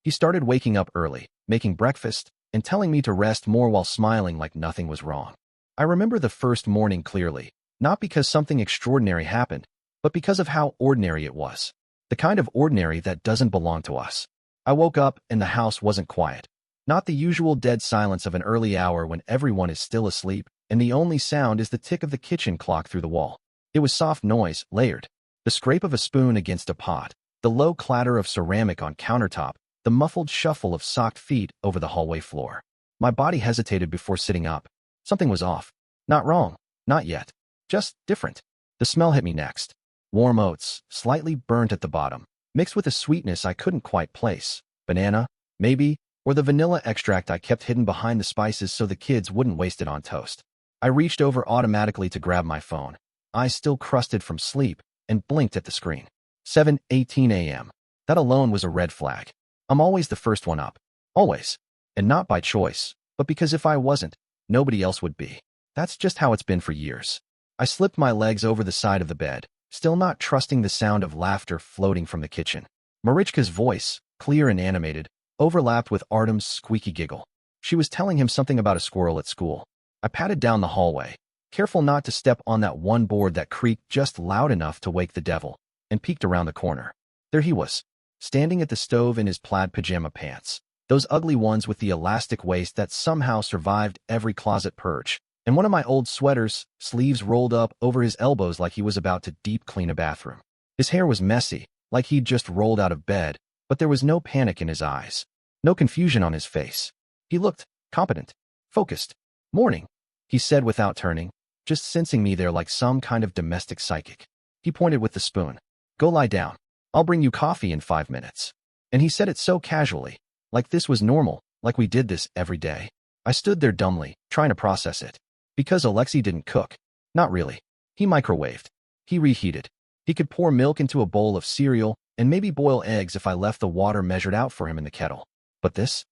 He started waking up early, making breakfast, and telling me to rest more while smiling like nothing was wrong. I remember the first morning clearly, not because something extraordinary happened, but because of how ordinary it was. The kind of ordinary that doesn't belong to us. I woke up and the house wasn't quiet. Not the usual dead silence of an early hour when everyone is still asleep, and the only sound is the tick of the kitchen clock through the wall. It was soft noise, layered. The scrape of a spoon against a pot, the low clatter of ceramic on countertop, the muffled shuffle of socked feet over the hallway floor. My body hesitated before sitting up. Something was off. Not wrong. Not yet. Just different. The smell hit me next. Warm oats, slightly burnt at the bottom, mixed with a sweetness I couldn't quite place. Banana, maybe, or the vanilla extract I kept hidden behind the spices so the kids wouldn't waste it on toast. I reached over automatically to grab my phone, eyes still crusted from sleep, and blinked at the screen. 7:18 a.m. That alone was a red flag. I'm always the first one up. Always. And not by choice, but because if I wasn't, nobody else would be. That's just how it's been for years. I slipped my legs over the side of the bed, still not trusting the sound of laughter floating from the kitchen. Marichka's voice, clear and animated, overlapped with Artem's squeaky giggle. She was telling him something about a squirrel at school. I patted down the hallway, careful not to step on that one board that creaked just loud enough to wake the devil, and peeked around the corner. There he was, standing at the stove in his plaid pajama pants, those ugly ones with the elastic waist that somehow survived every closet purge, and one of my old sweaters, sleeves rolled up over his elbows like he was about to deep clean a bathroom. His hair was messy, like he'd just rolled out of bed, but there was no panic in his eyes, no confusion on his face. He looked competent, focused. "Morning," he said without turning, just sensing me there like some kind of domestic psychic. He pointed with the spoon. "Go lie down. I'll bring you coffee in 5 minutes." And he said it so casually, like this was normal, like we did this every day. I stood there dumbly, trying to process it. Because Alexei didn't cook. Not really. He microwaved. He reheated. He could pour milk into a bowl of cereal and maybe boil eggs if I left the water measured out for him in the kettle. But this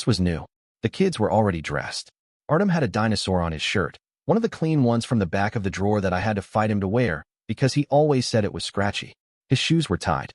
was new. The kids were already dressed. Artem had a dinosaur on his shirt, one of the clean ones from the back of the drawer that I had to fight him to wear because he always said it was scratchy. His shoes were tied,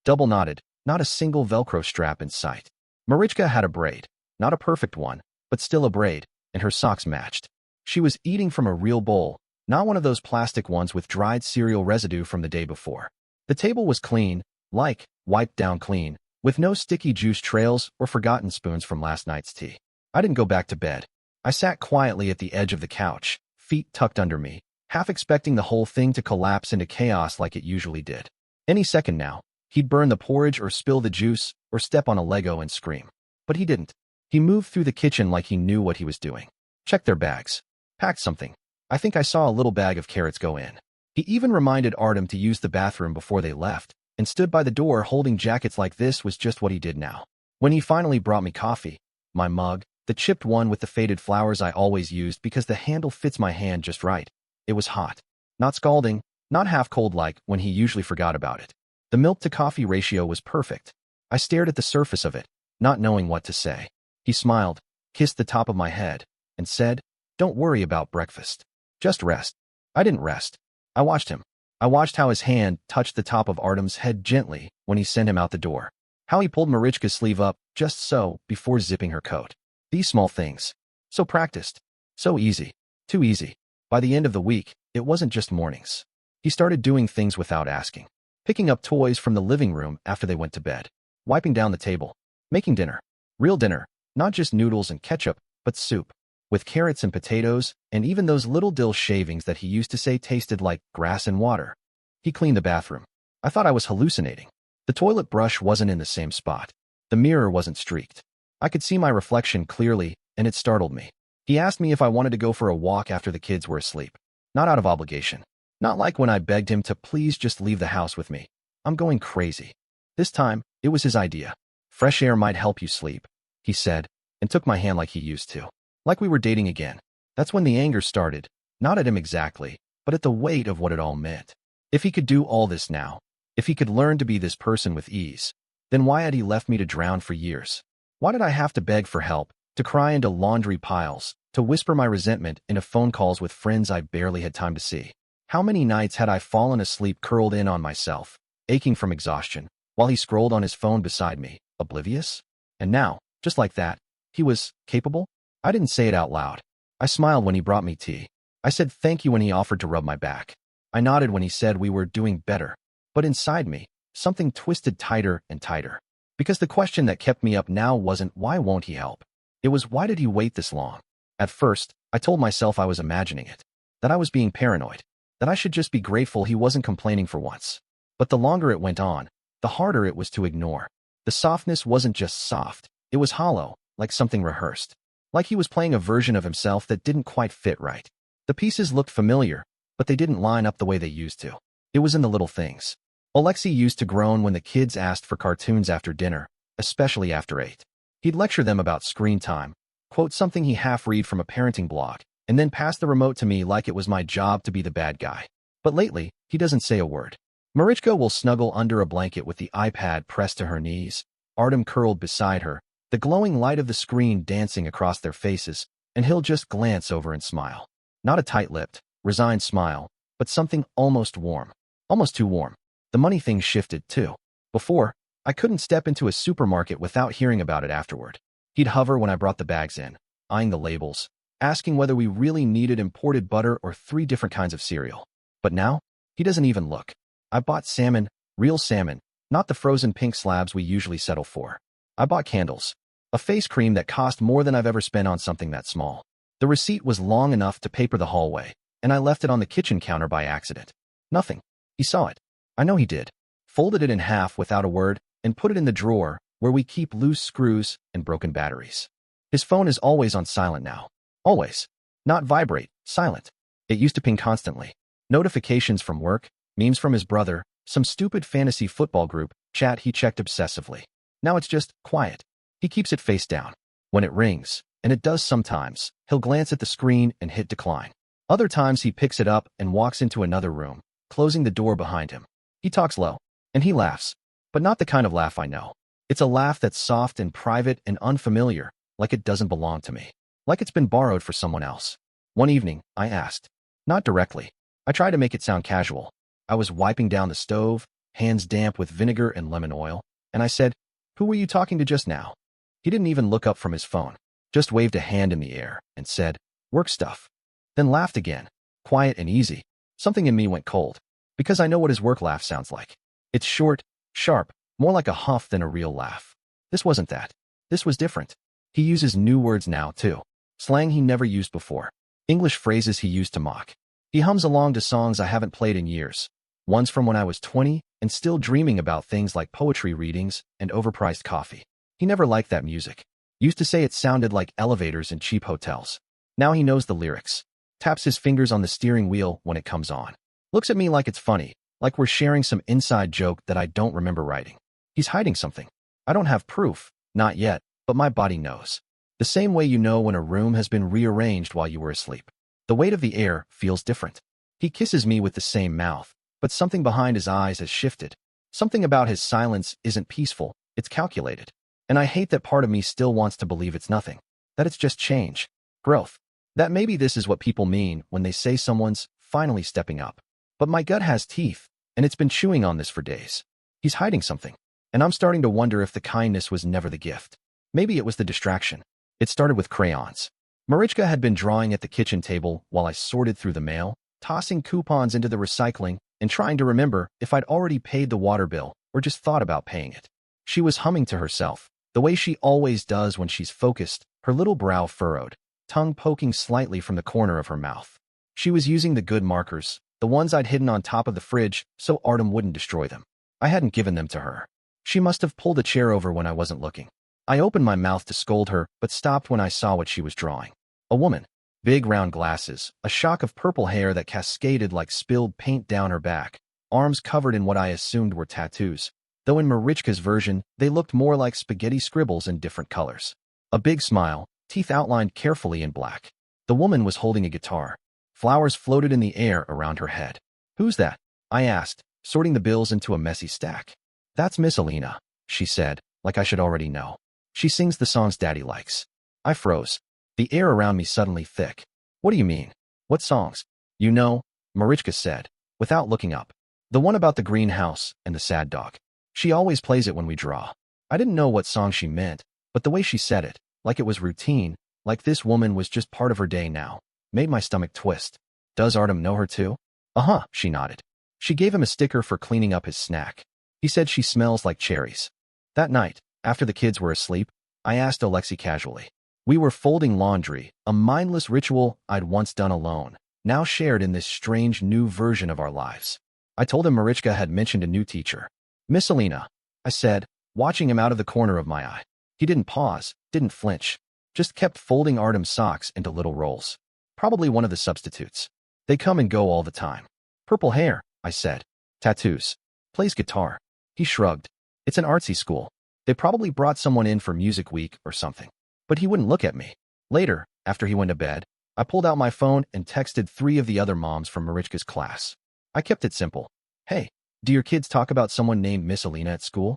double knotted, not a single Velcro strap in sight. Marichka had a braid, not a perfect one, but still a braid, and her socks matched. She was eating from a real bowl, not one of those plastic ones with dried cereal residue from the day before. The table was clean, like wiped down clean, with no sticky juice trails or forgotten spoons from last night's tea. I didn't go back to bed. I sat quietly at the edge of the couch, feet tucked under me, half expecting the whole thing to collapse into chaos like it usually did. Any second now, he'd burn the porridge or spill the juice or step on a Lego and scream. But he didn't. He moved through the kitchen like he knew what he was doing. Checked their bags. Packed something. I think I saw a little bag of carrots go in. He even reminded Artem to use the bathroom before they left, and stood by the door holding jackets like this was just what he did now. When he finally brought me coffee, my mug, the chipped one with the faded flowers I always used because the handle fits my hand just right. It was hot. Not scalding, not half cold like when he usually forgot about it. The milk-to-coffee ratio was perfect. I stared at the surface of it, not knowing what to say. He smiled, kissed the top of my head, and said, "Don't worry about breakfast. Just rest." I didn't rest. I watched him. I watched how his hand touched the top of Artem's head gently when he sent him out the door. How he pulled Marichka's sleeve up, just so, before zipping her coat. These small things. So practiced. So easy. Too easy. By the end of the week, it wasn't just mornings. He started doing things without asking. Picking up toys from the living room after they went to bed. Wiping down the table. Making dinner. Real dinner. Not just noodles and ketchup, but soup. With carrots and potatoes, and even those little dill shavings that he used to say tasted like grass and water. He cleaned the bathroom. I thought I was hallucinating. The toilet brush wasn't in the same spot. The mirror wasn't streaked. I could see my reflection clearly, and it startled me. He asked me if I wanted to go for a walk after the kids were asleep. Not out of obligation. Not like when I begged him to please just leave the house with me. I'm going crazy. This time, it was his idea. "Fresh air might help you sleep," he said, and took my hand like he used to. Like we were dating again. That's when the anger started, not at him exactly, but at the weight of what it all meant. If he could do all this now, if he could learn to be this person with ease, then why had he left me to drown for years? Why did I have to beg for help, to cry into laundry piles, to whisper my resentment into phone calls with friends I barely had time to see? How many nights had I fallen asleep curled in on myself, aching from exhaustion, while he scrolled on his phone beside me, oblivious? And now, just like that, he was capable? I didn't say it out loud. I smiled when he brought me tea. I said thank you when he offered to rub my back. I nodded when he said we were doing better. But inside me, something twisted tighter and tighter. Because the question that kept me up now wasn't why won't he help? It was why did he wait this long? At first, I told myself I was imagining it. That I was being paranoid. That I should just be grateful he wasn't complaining for once. But the longer it went on, the harder it was to ignore. The softness wasn't just soft. It was hollow, like something rehearsed. Like he was playing a version of himself that didn't quite fit right. The pieces looked familiar, but they didn't line up the way they used to. It was in the little things. Alexei used to groan when the kids asked for cartoons after dinner, especially after 8. He'd lecture them about screen time, quote something he half-read from a parenting blog, and then pass the remote to me like it was my job to be the bad guy. But lately, he doesn't say a word. Marichka will snuggle under a blanket with the iPad pressed to her knees, Artem curled beside her, the glowing light of the screen dancing across their faces, and he'll just glance over and smile. Not a tight-lipped, resigned smile, but something almost warm. Almost too warm. The money thing shifted, too. Before, I couldn't step into a supermarket without hearing about it afterward. He'd hover when I brought the bags in, eyeing the labels, asking whether we really needed imported butter or 3 different kinds of cereal. But now, he doesn't even look. I bought salmon, real salmon, not the frozen pink slabs we usually settle for. I bought candles, a face cream that cost more than I've ever spent on something that small. The receipt was long enough to paper the hallway, and I left it on the kitchen counter by accident. Nothing. He saw it. I know he did. Folded it in half without a word, and put it in the drawer where we keep loose screws and broken batteries. His phone is always on silent now. Always. Not vibrate, silent. It used to ping constantly. Notifications from work, memes from his brother, some stupid fantasy football group chat he checked obsessively. Now it's just quiet. He keeps it face down. When it rings, and it does sometimes, he'll glance at the screen and hit decline. Other times he picks it up and walks into another room, closing the door behind him. He talks low, and he laughs, but not the kind of laugh I know. It's a laugh that's soft and private and unfamiliar, like it doesn't belong to me, like it's been borrowed for someone else. One evening, I asked. Not directly. I tried to make it sound casual. I was wiping down the stove, hands damp with vinegar and lemon oil, and I said, "Who were you talking to just now?" He didn't even look up from his phone, just waved a hand in the air and said, "Work stuff." Then laughed again, quiet and easy. Something in me went cold, because I know what his work laugh sounds like. It's short, sharp, more like a huff than a real laugh. This wasn't that. This was different. He uses new words now, too. Slang he never used before. English phrases he used to mock. He hums along to songs I haven't played in years. Ones from when I was 20 and still dreaming about things like poetry readings and overpriced coffee. He never liked that music. Used to say it sounded like elevators in cheap hotels. Now he knows the lyrics. Taps his fingers on the steering wheel when it comes on. Looks at me like it's funny, like we're sharing some inside joke that I don't remember writing. He's hiding something. I don't have proof, not yet, but my body knows. The same way you know when a room has been rearranged while you were asleep. The weight of the air feels different. He kisses me with the same mouth, but something behind his eyes has shifted. Something about his silence isn't peaceful, it's calculated. And I hate that part of me still wants to believe it's nothing. That it's just change. Growth. That maybe this is what people mean when they say someone's finally stepping up. But my gut has teeth, and it's been chewing on this for days. He's hiding something, and I'm starting to wonder if the kindness was never the gift. Maybe it was the distraction. It started with crayons. Marichka had been drawing at the kitchen table while I sorted through the mail, tossing coupons into the recycling, and trying to remember if I'd already paid the water bill or just thought about paying it. She was humming to herself, the way she always does when she's focused, her little brow furrowed, tongue poking slightly from the corner of her mouth. She was using the good markers, the ones I'd hidden on top of the fridge so Artem wouldn't destroy them. I hadn't given them to her. She must have pulled a chair over when I wasn't looking. I opened my mouth to scold her, but stopped when I saw what she was drawing. A woman. Big round glasses, a shock of purple hair that cascaded like spilled paint down her back, arms covered in what I assumed were tattoos, though in Marichka's version, they looked more like spaghetti scribbles in different colors. A big smile, teeth outlined carefully in black. The woman was holding a guitar. Flowers floated in the air around her head. "Who's that?" I asked, sorting the bills into a messy stack. "That's Miss Alina," she said, like I should already know. "She sings the songs Daddy likes." I froze. The air around me suddenly thick. "What do you mean? What songs?" "You know," Marichka said, without looking up. "The one about the greenhouse and the sad dog. She always plays it when we draw." I didn't know what song she meant, but the way she said it, like it was routine, like this woman was just part of her day now, made my stomach twist. Does Artem know her too? Uh-huh, she nodded. She gave him a sticker for cleaning up his snack. He said she smells like cherries. That night, after the kids were asleep, I asked Alexei casually. We were folding laundry, a mindless ritual I'd once done alone, now shared in this strange new version of our lives. I told him Marichka had mentioned a new teacher. Miss Alina, I said, watching him out of the corner of my eye. He didn't pause, didn't flinch, just kept folding Artem's socks into little rolls. Probably one of the substitutes. They come and go all the time. Purple hair, I said. Tattoos. Plays guitar. He shrugged. It's an artsy school. They probably brought someone in for music week or something. But he wouldn't look at me. Later, after he went to bed, I pulled out my phone and texted 3 of the other moms from Marichka's class. I kept it simple. Hey, do your kids talk about someone named Miss Alina at school?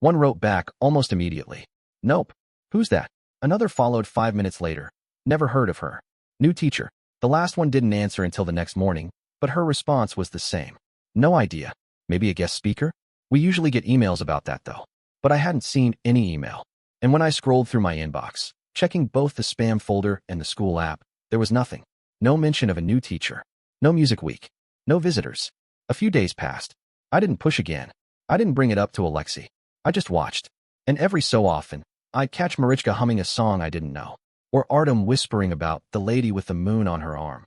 One wrote back almost immediately. Nope. Who's that? Another followed 5 minutes later. Never heard of her. New teacher. The last one didn't answer until the next morning, but her response was the same. No idea. Maybe a guest speaker? We usually get emails about that though. But I hadn't seen any email. And when I scrolled through my inbox, checking both the spam folder and the school app, there was nothing. No mention of a new teacher. No music week. No visitors. A few days passed. I didn't push again. I didn't bring it up to Alexei. I just watched. And every so often, I'd catch Marichka humming a song I didn't know, or Artem whispering about the lady with the moon on her arm.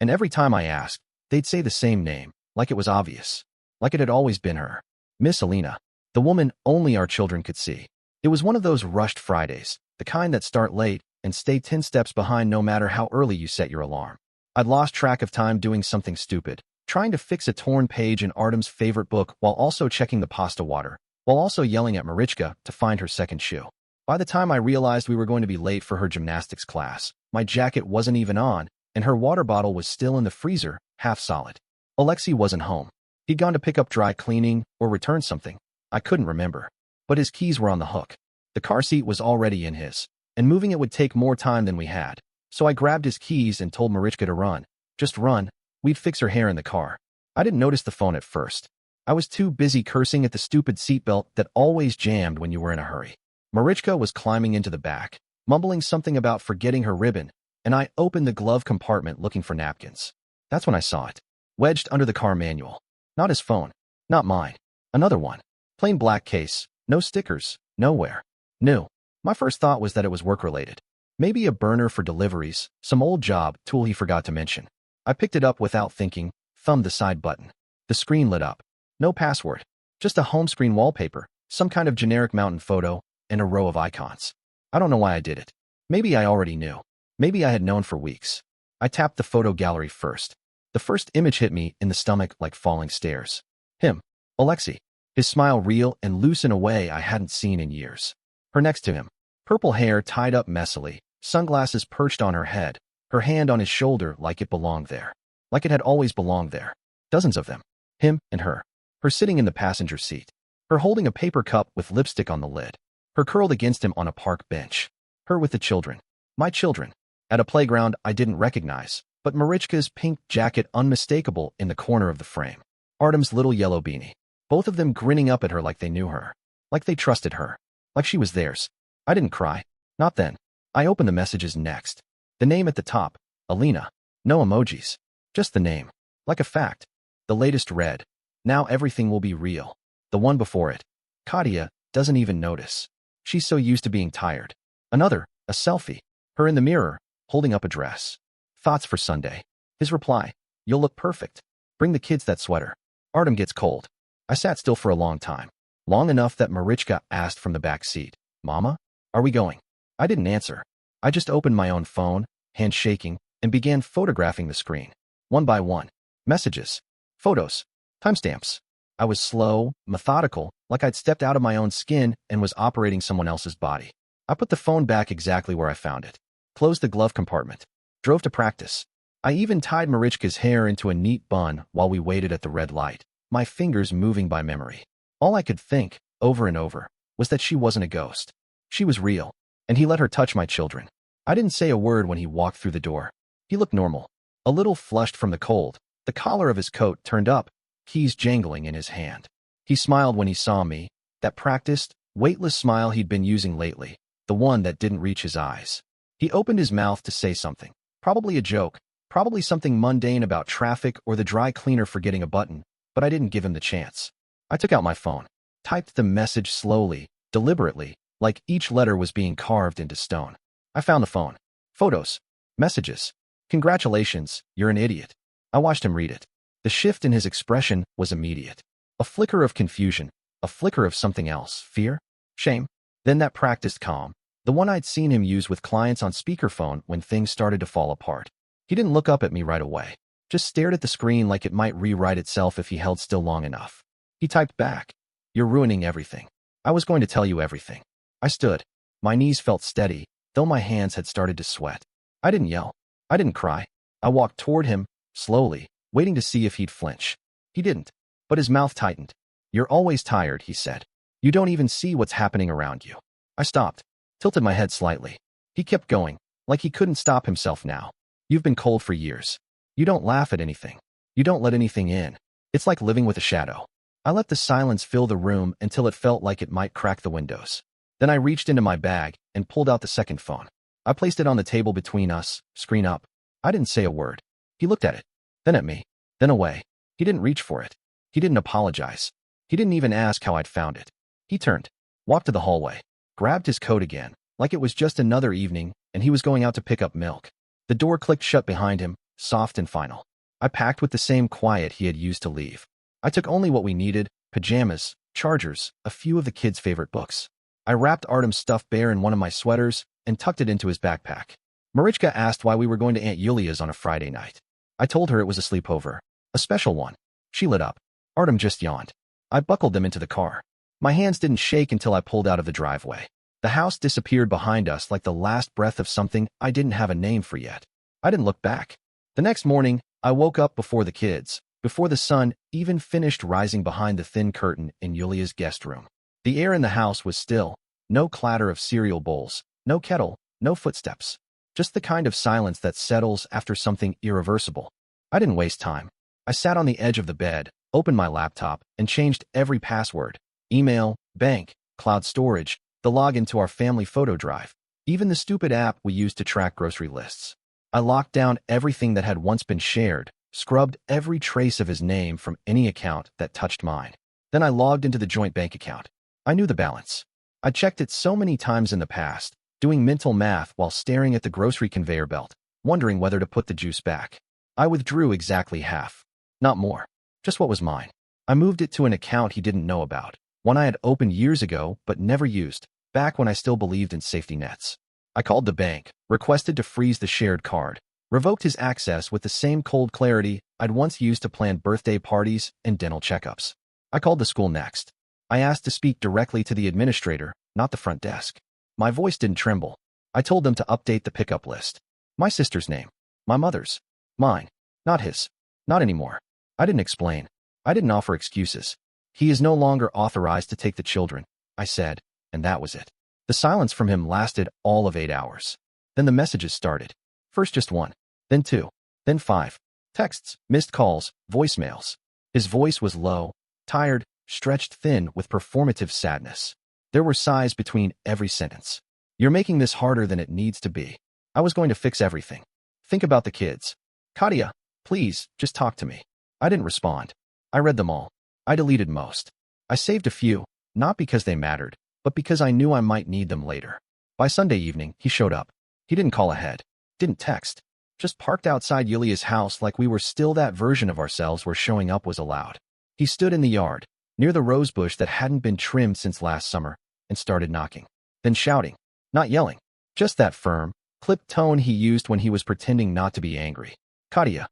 And every time I asked, they'd say the same name, like it was obvious, like it had always been her. Miss Alina, the woman only our children could see. It was one of those rushed Fridays, the kind that start late and stay 10 steps behind no matter how early you set your alarm. I'd lost track of time doing something stupid, trying to fix a torn page in Artem's favorite book while also checking the pasta water, while also yelling at Marichka to find her second shoe. By the time I realized we were going to be late for her gymnastics class, my jacket wasn't even on, and her water bottle was still in the freezer, half solid. Alexei wasn't home. He'd gone to pick up dry cleaning or return something. I couldn't remember. But his keys were on the hook. The car seat was already in his, and moving it would take more time than we had. So I grabbed his keys and told Marichka to run. Just run. We'd fix her hair in the car. I didn't notice the phone at first. I was too busy cursing at the stupid seatbelt that always jammed when you were in a hurry. Marichka was climbing into the back, mumbling something about forgetting her ribbon, and I opened the glove compartment looking for napkins. That's when I saw it. Wedged under the car manual. Not his phone. Not mine. Another one. Plain black case. No stickers. Nowhere. New. My first thought was that it was work-related. Maybe a burner for deliveries, some old job tool he forgot to mention. I picked it up without thinking, thumbed the side button. The screen lit up. No password. Just a home screen wallpaper, some kind of generic mountain photo, and a row of icons. I don't know why I did it. Maybe I already knew. Maybe I had known for weeks. I tapped the photo gallery first. The first image hit me in the stomach like falling stairs. Him. Alexei. His smile real and loose in a way I hadn't seen in years. Her next to him. Purple hair tied up messily, sunglasses perched on her head, her hand on his shoulder like it belonged there. Like it had always belonged there. Dozens of them. Him and her. Her sitting in the passenger seat. Her holding a paper cup with lipstick on the lid. Her curled against him on a park bench. Her with the children. My children. At a playground I didn't recognize, but Marichka's pink jacket unmistakable in the corner of the frame. Artem's little yellow beanie. Both of them grinning up at her like they knew her. Like they trusted her. Like she was theirs. I didn't cry. Not then. I opened the messages next. The name at the top. Alina. No emojis. Just the name. Like a fact. The latest read. Now everything will be real. The one before it. Katya doesn't even notice. She's so used to being tired. Another, a selfie. Her in the mirror, holding up a dress. Thoughts for Sunday. His reply. You'll look perfect. Bring the kids that sweater. Artem gets cold. I sat still for a long time. Long enough that Marichka asked from the back seat. Mama? Are we going? I didn't answer. I just opened my own phone, hand shaking, and began photographing the screen. One by one. Messages. Photos. Timestamps. I was slow, methodical, like I'd stepped out of my own skin and was operating someone else's body. I put the phone back exactly where I found it. Closed the glove compartment. Drove to practice. I even tied Marichka's hair into a neat bun while we waited at the red light, my fingers moving by memory. All I could think, over and over, was that she wasn't a ghost. She was real, and he let her touch my children. I didn't say a word when he walked through the door. He looked normal. A little flushed from the cold, the collar of his coat turned up, keys jangling in his hand. He smiled when he saw me, that practiced, weightless smile he'd been using lately, the one that didn't reach his eyes. He opened his mouth to say something, probably a joke, probably something mundane about traffic or the dry cleaner forgetting a button, but I didn't give him the chance. I took out my phone, typed the message slowly, deliberately, like each letter was being carved into stone. I found the phone. Photos. Messages. Congratulations, you're an idiot. I watched him read it. The shift in his expression was immediate. A flicker of confusion, a flicker of something else, fear, shame. Then that practiced calm, the one I'd seen him use with clients on speakerphone when things started to fall apart. He didn't look up at me right away, just stared at the screen like it might rewrite itself if he held still long enough. He typed back, "You're ruining everything. I was going to tell you everything." I stood. My knees felt steady, though my hands had started to sweat. I didn't yell. I didn't cry. I walked toward him, slowly, waiting to see if he'd flinch. He didn't, but his mouth tightened. "You're always tired," he said. "You don't even see what's happening around you." I stopped, tilted my head slightly. He kept going, like he couldn't stop himself now. "You've been cold for years. You don't laugh at anything. You don't let anything in. It's like living with a shadow." I let the silence fill the room until it felt like it might crack the windows. Then I reached into my bag and pulled out the second phone. I placed it on the table between us, screen up. I didn't say a word. He looked at it, then at me, then away. He didn't reach for it. He didn't apologize. He didn't even ask how I'd found it. He turned, walked to the hallway, grabbed his coat again, like it was just another evening and he was going out to pick up milk. The door clicked shut behind him, soft and final. I packed with the same quiet he had used to leave. I took only what we needed: pajamas, chargers, a few of the kids' favorite books. I wrapped Artem's stuffed bear in one of my sweaters and tucked it into his backpack. Marichka asked why we were going to Aunt Yulia's on a Friday night. I told her it was a sleepover, a special one. She lit up. Artem just yawned. I buckled them into the car. My hands didn't shake until I pulled out of the driveway. The house disappeared behind us like the last breath of something I didn't have a name for yet. I didn't look back. The next morning, I woke up before the kids, before the sun even finished rising behind the thin curtain in Yulia's guest room. The air in the house was still, no clatter of cereal bowls, no kettle, no footsteps. Just the kind of silence that settles after something irreversible. I didn't waste time. I sat on the edge of the bed, opened my laptop, and changed every password: email, bank, cloud storage, the login to our family photo drive, even the stupid app we used to track grocery lists. I locked down everything that had once been shared, scrubbed every trace of his name from any account that touched mine. Then I logged into the joint bank account. I knew the balance. I checked it so many times in the past, doing mental math while staring at the grocery conveyor belt, wondering whether to put the juice back. I withdrew exactly half. Not more. Just what was mine. I moved it to an account he didn't know about, one I had opened years ago but never used, back when I still believed in safety nets. I called the bank, requested to freeze the shared card, revoked his access with the same cold clarity I'd once used to plan birthday parties and dental checkups. I called the school next. I asked to speak directly to the administrator, not the front desk. My voice didn't tremble. I told them to update the pickup list. My sister's name. My mother's. Mine. Not his. Not anymore. I didn't explain. I didn't offer excuses. "He is no longer authorized to take the children," I said, and that was it. The silence from him lasted all of 8 hours. Then the messages started. First just one, then two, then 5. Texts, missed calls, voicemails. His voice was low, tired, stretched thin with performative sadness. There were sighs between every sentence. "You're making this harder than it needs to be. I was going to fix everything. Think about the kids. Katya, please, just talk to me." I didn't respond. I read them all. I deleted most. I saved a few, not because they mattered, but because I knew I might need them later. By Sunday evening, he showed up. He didn't call ahead, didn't text, just parked outside Yulia's house like we were still that version of ourselves where showing up was allowed. He stood in the yard, near the rose bush that hadn't been trimmed since last summer, and started knocking. Then shouting, not yelling, just that firm, clipped tone he used when he was pretending not to be angry. Katya,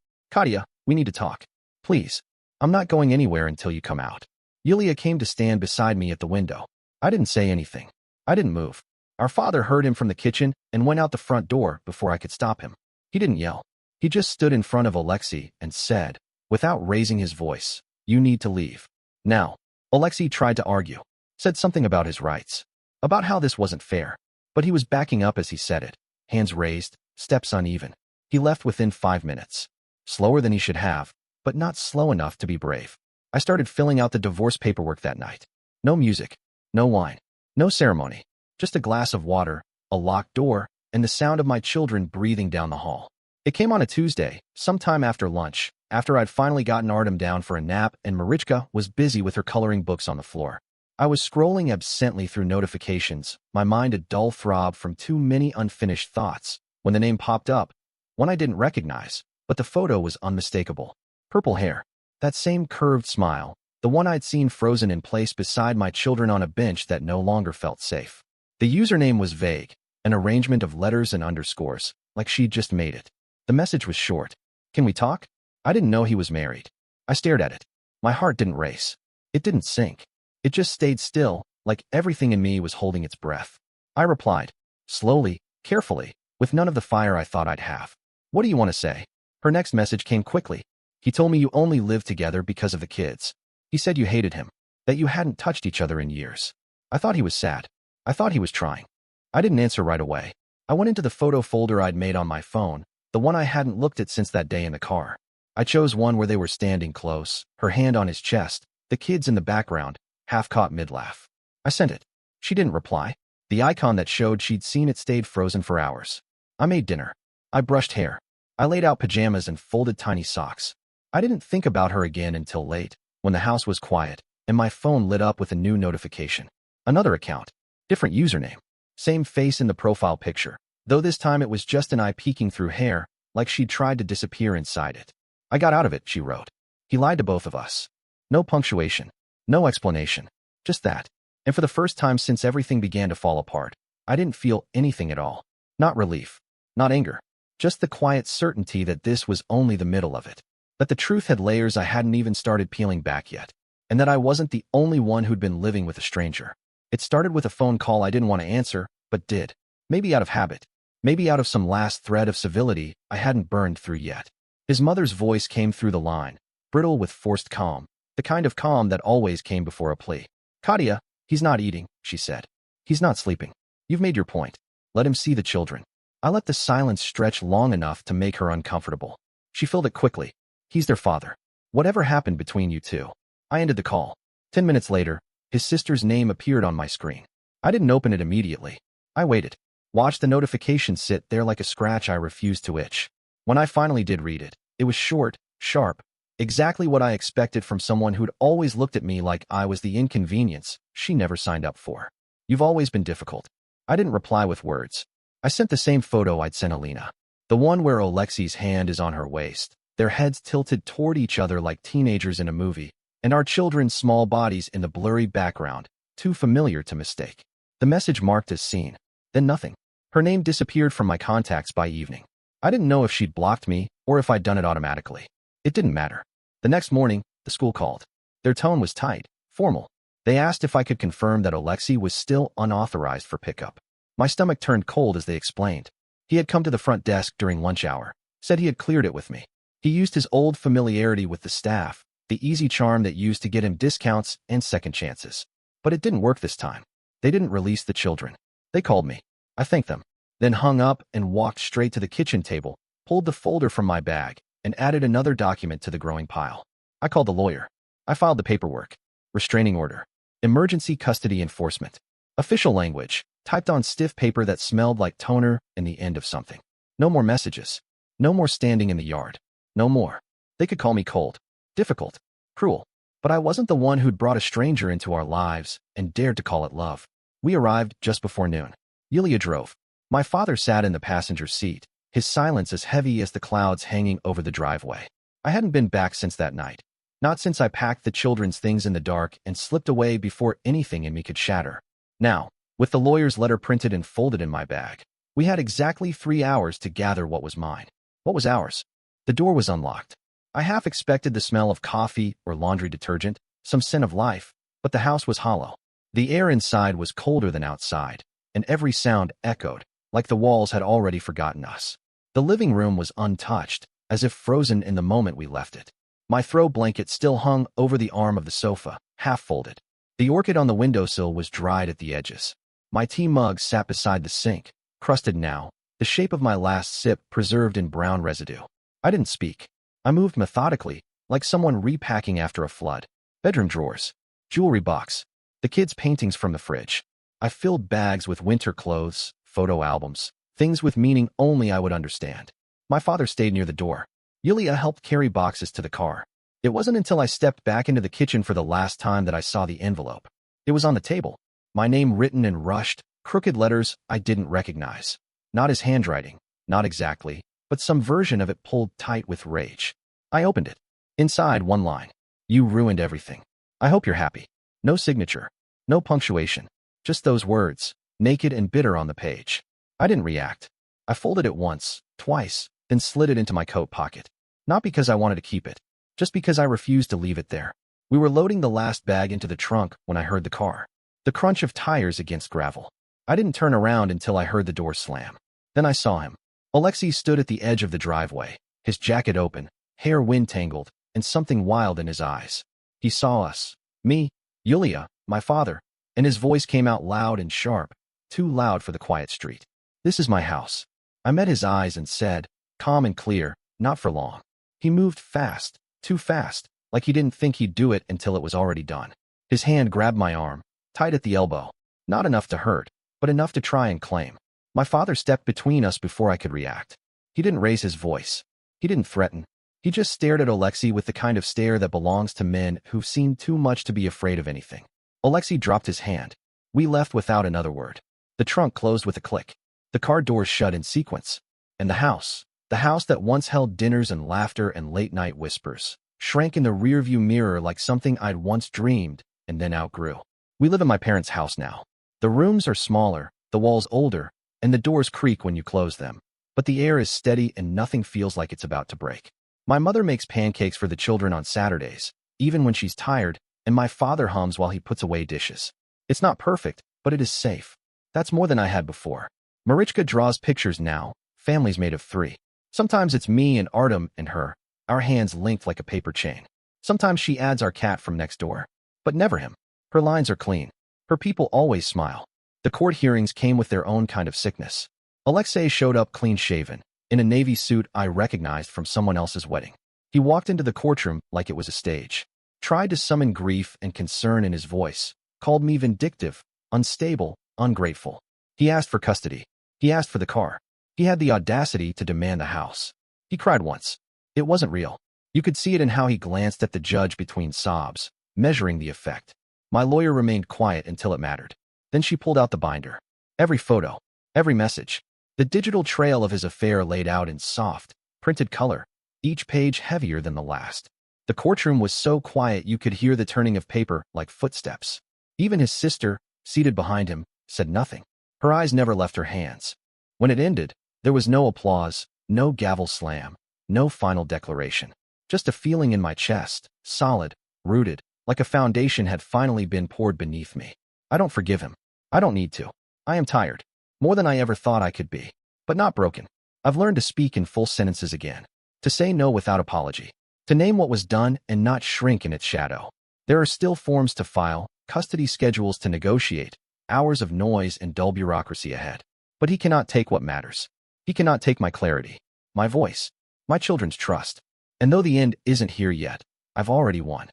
we need to talk. Please. I'm not going anywhere until you come out." Yulia came to stand beside me at the window. I didn't say anything. I didn't move. Our father heard him from the kitchen and went out the front door before I could stop him. He didn't yell. He just stood in front of Alexei and said, without raising his voice, "You need to leave. Now." Alexei tried to argue, said something about his rights, about how this wasn't fair, but he was backing up as he said it, hands raised, steps uneven. He left within 5 minutes. Slower than he should have, but not slow enough to be brave. I started filling out the divorce paperwork that night. No music, no wine, No ceremony. Just a glass of water, a locked door, and the sound of my children breathing down the hall. It came on a Tuesday, sometime after lunch, after I'd finally gotten Artem down for a nap and Marichka was busy with her coloring books on the floor. I was scrolling absently through notifications, my mind a dull throb from too many unfinished thoughts, when the name popped up, one I didn't recognize, but the photo was unmistakable. Purple hair. That same curved smile, the one I'd seen frozen in place beside my children on a bench that no longer felt safe. The username was vague, an arrangement of letters and underscores, like she'd just made it. The message was short. Can we talk? I didn't know he was married. I stared at it. My heart didn't race. It didn't sink. It just stayed still, like everything in me was holding its breath. I replied, slowly, carefully, with none of the fire I thought I'd have. What do you want to say? Her next message came quickly. He told me you only lived together because of the kids. He said you hated him, that you hadn't touched each other in years. I thought he was sad. I thought he was trying. I didn't answer right away. I went into the photo folder I'd made on my phone, the one I hadn't looked at since that day in the car. I chose one where they were standing close, her hand on his chest, the kids in the background, half caught mid-laugh. I sent it. She didn't reply. The icon that showed she'd seen it stayed frozen for hours. I made dinner. I brushed hair. I laid out pajamas and folded tiny socks. I didn't think about her again until late, when the house was quiet, and my phone lit up with a new notification. Another account. Different username. Same face in the profile picture, though this time it was just an eye peeking through hair, like she'd tried to disappear inside it. I got out of it, she wrote. He lied to both of us. No punctuation. No explanation. Just that. And for the first time since everything began to fall apart, I didn't feel anything at all. Not relief. Not anger. Just the quiet certainty that this was only the middle of it. That the truth had layers I hadn't even started peeling back yet. And that I wasn't the only one who'd been living with a stranger. It started with a phone call I didn't want to answer, but did. Maybe out of habit. Maybe out of some last thread of civility I hadn't burned through yet. His mother's voice came through the line, brittle with forced calm, the kind of calm that always came before a plea. Katya, he's not eating, she said. He's not sleeping. You've made your point. Let him see the children. I let the silence stretch long enough to make her uncomfortable. She filled it quickly. He's their father. Whatever happened between you two? I ended the call. 10 minutes later, his sister's name appeared on my screen. I didn't open it immediately. I waited. Watched the notification sit there like a scratch I refused to itch. When I finally did read it, it was short, sharp, exactly what I expected from someone who'd always looked at me like I was the inconvenience she never signed up for. You've always been difficult. I didn't reply with words. I sent the same photo I'd sent Alina. The one where Alexei's hand is on her waist, their heads tilted toward each other like teenagers in a movie, and our children's small bodies in the blurry background, too familiar to mistake. The message marked as seen. Then nothing. Her name disappeared from my contacts by evening. I didn't know if she'd blocked me or if I'd done it automatically. It didn't matter. The next morning, the school called. Their tone was tight, formal. They asked if I could confirm that Alexei was still unauthorized for pickup. My stomach turned cold as they explained. He had come to the front desk during lunch hour, said he had cleared it with me. He used his old familiarity with the staff, the easy charm that used to get him discounts and second chances. But it didn't work this time. They didn't release the children. They called me. I thanked them, then hung up and walked straight to the kitchen table, pulled the folder from my bag, and added another document to the growing pile. I called the lawyer. I filed the paperwork. Restraining order. Emergency custody enforcement. Official language, typed on stiff paper that smelled like toner and the end of something. No more messages. No more standing in the yard. No more. They could call me cold, difficult, cruel, but I wasn't the one who'd brought a stranger into our lives and dared to call it love. We arrived just before noon. Yulia drove. My father sat in the passenger seat, his silence as heavy as the clouds hanging over the driveway. I hadn't been back since that night. Not since I packed the children's things in the dark and slipped away before anything in me could shatter. Now, with the lawyer's letter printed and folded in my bag, we had exactly 3 hours to gather what was mine. What was ours? The door was unlocked. I half expected the smell of coffee or laundry detergent, some scent of life, but the house was hollow. The air inside was colder than outside, and every sound echoed, like the walls had already forgotten us. The living room was untouched, as if frozen in the moment we left it. My throw blanket still hung over the arm of the sofa, half folded. The orchid on the windowsill was dried at the edges. My tea mug sat beside the sink, crusted now, the shape of my last sip preserved in brown residue. I didn't speak. I moved methodically, like someone repacking after a flood. Bedroom drawers. Jewelry box. The kids' paintings from the fridge. I filled bags with winter clothes, photo albums, things with meaning only I would understand. My father stayed near the door. Yulia helped carry boxes to the car. It wasn't until I stepped back into the kitchen for the last time that I saw the envelope. It was on the table. My name written in rushed, crooked letters I didn't recognize. Not his handwriting, not exactly, but some version of it pulled tight with rage. I opened it. Inside, one line. You ruined everything. I hope you're happy. No signature. No punctuation. Just those words, naked and bitter on the page. I didn't react. I folded it once, twice, then slid it into my coat pocket. Not because I wanted to keep it, just because I refused to leave it there. We were loading the last bag into the trunk when I heard the car. The crunch of tires against gravel. I didn't turn around until I heard the door slam. Then I saw him. Alexei stood at the edge of the driveway, his jacket open, hair wind-tangled, and something wild in his eyes. He saw us. Me, Yulia, my father, and his voice came out loud and sharp, too loud for the quiet street. This is my house. I met his eyes and said, calm and clear, not for long. He moved fast, too fast, like he didn't think he'd do it until it was already done. His hand grabbed my arm, tight at the elbow. Not enough to hurt, but enough to try and claim. My father stepped between us before I could react. He didn't raise his voice. He didn't threaten. He just stared at Alexei with the kind of stare that belongs to men who've seen too much to be afraid of anything. Alexei dropped his hand. We left without another word. The trunk closed with a click. The car doors shut in sequence. And the house that once held dinners and laughter and late-night whispers, shrank in the rearview mirror like something I'd once dreamed and then outgrew. We live in my parents' house now. The rooms are smaller, the walls older, and the doors creak when you close them. But the air is steady and nothing feels like it's about to break. My mother makes pancakes for the children on Saturdays, even when she's tired, and my father hums while he puts away dishes. It's not perfect, but it is safe. That's more than I had before. Marichka draws pictures now, families made of three. Sometimes it's me and Artem and her, our hands linked like a paper chain. Sometimes she adds our cat from next door. But never him. Her lines are clean. Her people always smile. The court hearings came with their own kind of sickness. Alexei showed up clean-shaven, in a navy suit I recognized from someone else's wedding. He walked into the courtroom like it was a stage, tried to summon grief and concern in his voice, called me vindictive, unstable, ungrateful. He asked for custody. He asked for the car. He had the audacity to demand the house. He cried once. It wasn't real. You could see it in how he glanced at the judge between sobs, measuring the effect. My lawyer remained quiet until it mattered. Then she pulled out the binder. Every photo, every message, the digital trail of his affair laid out in soft, printed color, each page heavier than the last. The courtroom was so quiet you could hear the turning of paper like footsteps. Even his sister, seated behind him, said nothing. Her eyes never left her hands. When it ended, there was no applause, no gavel slam, no final declaration. Just a feeling in my chest, solid, rooted, like a foundation had finally been poured beneath me. I don't forgive him. I don't need to. I am tired. More than I ever thought I could be. But not broken. I've learned to speak in full sentences again. To say no without apology. To name what was done and not shrink in its shadow. There are still forms to file, custody schedules to negotiate, hours of noise and dull bureaucracy ahead. But he cannot take what matters. He cannot take my clarity, my voice, my children's trust. And though the end isn't here yet, I've already won.